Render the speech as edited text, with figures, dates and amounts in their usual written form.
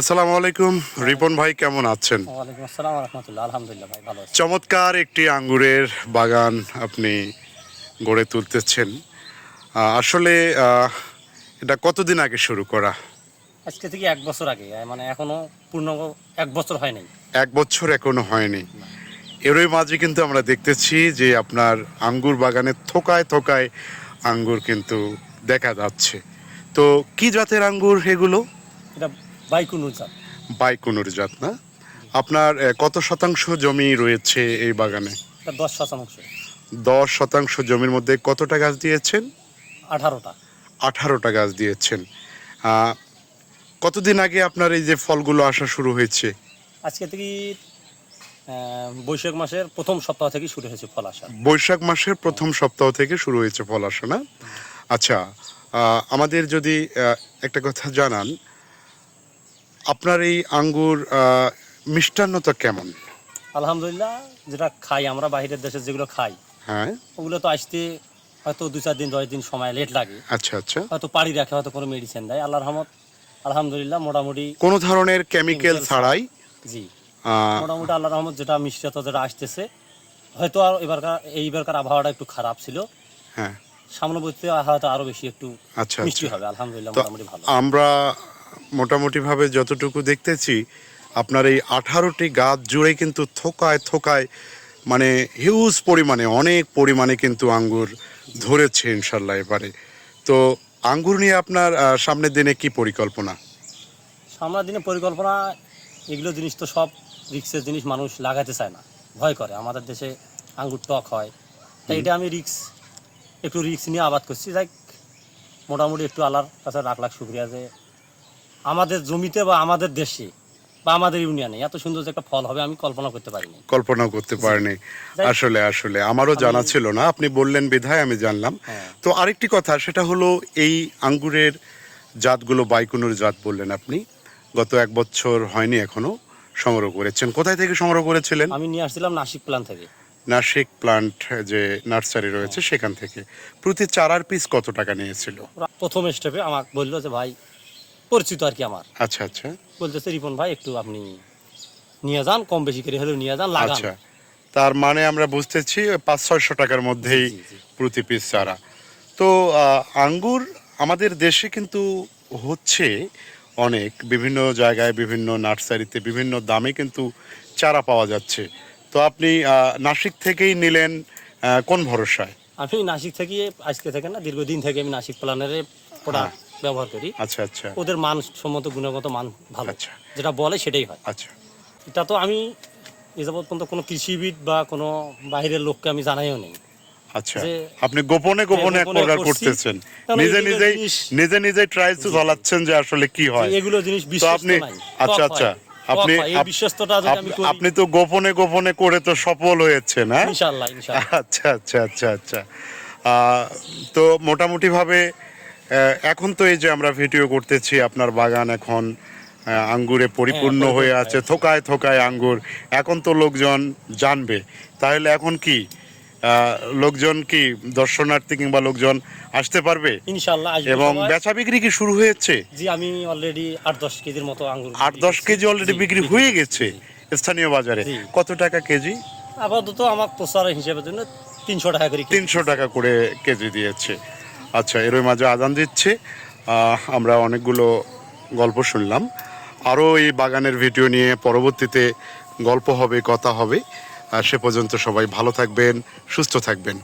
আসসালামু আলাইকুম রিপন ভাই, কেমন আছেন? ওয়ালাইকুম আসসালাম ওয়া রাহমাতুল্লাহ। আলহামদুলিল্লাহ ভাই, ভালো আছি। চমৎকার একটি আঙ্গুরের বাগান আপনি গড়ে তুলতেছেন। আসলে এটা কতদিন আগে শুরু করা? আজকে থেকে ১ বছর আগে, মানে এখনো পূর্ণ ১ বছর হয় নাই। 1 বছর এখনো হয়নি। না। এরই মাঝে কিন্তু আমরা দেখতেছি যে আপনার আঙ্গুর বাগানে থোকায় থোকায় আঙ্গুর কিন্তু দেখা যাচ্ছে। তো কি জাতের আঙ্গুর এগুলো? এটা বাইকুনুর জাত। বাইকুনুর জাত না? আপনার কত শতাংশ জমি রয়েছে এই বাগানে? এটা ১০%। 10 শতাংশ জমির মধ্যে কতটা গাছ দিয়েছেন? ১৮টা। 18টা গাছ দিয়েছেন। আহ, কতদিন আগে আপনার এই যে ফলগুলো আসা শুরু হয়েছে? আজকে থেকে বৈশাখ মাসের প্রথম সপ্তাহ থেকে শুরু হয়েছে ফল আসা। বৈশাখ মাসের প্রথম সপ্তাহ থেকে শুরু হয়েছে ফল আসা না? আচ্ছা, আমাদের যদি একটা কথা জানান, আপনার এই আঙ্গুর মিষ্টান্নতা কেমন? আলহামদুলিল্লাহ, যেটা খাই আমরা বাইরের দেশে যেগুলো খাই, হ্যাঁ। ওগুলো তো আসতে হয়তো ২-৪ দিন ১০ দিন সময় লেট লাগে। আচ্ছা আচ্ছা। হয়তো পাড়ি রাখে, হয়তো কোনো মেডিসিন দেয়। আল্লাহর রহমত, আলহামদুলিল্লাহ মোটামুটি কোনো ধরনের কেমিক্যাল ছাড়াই। জি, আহ, মোটামুটি আল্লাহর রহমত যেটা মিষ্টিতা যেটা আসতেছে, হয়তো আর এইবারকার আবহাওয়াটা একটু খারাপ ছিল। হ্যাঁ। সামনেবর্তী হয়তো আরো বেশি একটু আচ্ছা মিষ্টি আচ্ছা। হবে। আলহামদুলিল্লাহ তো মোটামুটি ভালো। আমরা মোটামুটিভাবে যতটুকু দেখতেছি, আপনার এই 18টি গাছ জুড়ে কিন্তু থোকায় থোকায় মানে হিউজ পরিমাণে, অনেক পরিমাণে কিন্তু আঙ্গুর ধরেছে ইনশাল্লাহ এবারে। তো আঙ্গুর নিয়ে আপনার সামনের দিনে কি পরিকল্পনা? সামনের দিনে পরিকল্পনা, এগুলো জিনিস তো সব রিক্সের জিনিস, মানুষ লাগাতে চায় না, ভয় করে। আমাদের দেশে আঙ্গুর টক হয়, তাই এটা আমি একটু রিক্স নিয়ে আবাদ করছি। যাই মোটামুটি একটু আল্লাহর কাছে লাখ শুকরিয়া যে আমাদের জমিতে বা আমাদের দেশে বা আমাদের ইউনিয়নে এত সুন্দর যে একটা ফল হবে আমি কল্পনা করতে পারিনি। কল্পনা করতে পারেনি। আসলে আসলে আমারও জানা ছিল না, আপনি বললেন বিধায় আমি জানলাম। হ্যাঁ। তো আরেকটি কথা, সেটা হলো এই আঙ্গুরের জাতগুলো বাইকুনুর জাত বললেন আপনি, গত 1 বছর হয়নি এখনো সংগ্রহ করেছেন। কোথায় থেকে সংগ্রহ করেছিলেন? আমি নিয়ে আসছিলাম নাসিক প্ল্যান থেকে। নাসিক প্লান্ট যে নার্সারি রয়েছে সেখান থেকে। প্রতি চারার পিস কত টাকা নিয়েছিল? ওরা প্রথম স্টেপে আমাকে বললো যে ভাই, পরিচিত আর কি আমার, আচ্ছা আচ্ছা। বলতেছে রিপন ভাই একটু আপনি নিয়ে যান, কম বেশি করে হলেও নিয়ে যান, লাগান। আচ্ছা, তার মানে আমরা বুঝতেছি 500-600 টাকার মধ্যেই জি, জি। প্রতি পিস চারা। তো আঙ্গুর আমাদের দেশে কিন্তু হচ্ছে অনেক, বিভিন্ন জায়গায় বিভিন্ন নার্সারিতে বিভিন্ন দামে কিন্তু চারা পাওয়া যাচ্ছে। তো আপনি নাসিক থেকেই নিলেন কোন ভরসায়? আমি নাসিক থেকে, আজকে থেকে না, দীর্ঘদিন থেকে আমি নাসিক প্ল্যানের হ্যাঁ। প্রোডাক্ট ব্যবহার করি। আচ্ছা আচ্ছা। ওদের মানসম্মত গুণগত মান ভালো, আচ্ছা যেটা বলে সেটাই হয়। আচ্ছা। এটা তো আমি এ যাবৎ পর্যন্ত কোনো কৃষিবিদ বা কোনো বাইরের লোককে আমি জানাইও নেই আচ্ছা, যে আপনি গোপনে গোপনে এক গোপনে প্রকার করছি। করতেছেন, কারণ নিজে এগুলো নিজেই জিনিস, নিজে ট্রাই চালাচ্ছেন যে আসলে কি যে হয়। এগুলো জিনিস তো বিশ্বস্ত আপনি নাই, আচ্ছা টক আচ্ছা, হয়, আপনি টক হয়। এই বিশ্বস্তটা যদি আমি করি, আপনি তো গোপনে গোপনে করে তো সফল হয়েছেন, হ্যাঁ? ইনশাআল্লাহ ইনশাআল্লাহ। আচ্ছা আচ্ছা আচ্ছা আচ্ছা। তো মোটামুটিভাবে এখন তো এই যে আমরা ভিডিও করতেছি, আপনার বাগান এখন আঙ্গুরে পরিপূর্ণ হয়ে আছে, থোকায় থোকায় আঙ্গুর। এখন তো লোকজন জানবে, তাহলে এখন কি লোকজন কি দর্শনার্থী কিংবা লোকজন আসতে পারবে ইনশাআল্লাহ আসবে এবং সবাই। বেচা বিক্রি কি শুরু হয়েছে? জি, আমি অলরেডি ৮-১০ কেজির মতো আঙ্গুর 8-10 কেজি অলরেডি বিক্রি হয়ে গেছে স্থানীয় বাজারে। জি। কত টাকা কেজি? আপাতত আমার প্রচারের হিসেবের জন্য ৩০০ টাকা করে কেজি। 300 টাকা করে কেজি দিয়েছে। আচ্ছা, এরই মাঝে আজান দিচ্ছে। আমরা অনেকগুলো গল্প শুনলাম। আরও এই বাগানের ভিডিও নিয়ে পরবর্তীতে গল্প হবে, কথা হবে। সে পর্যন্ত সবাই ভালো থাকবেন, সুস্থ থাকবেন।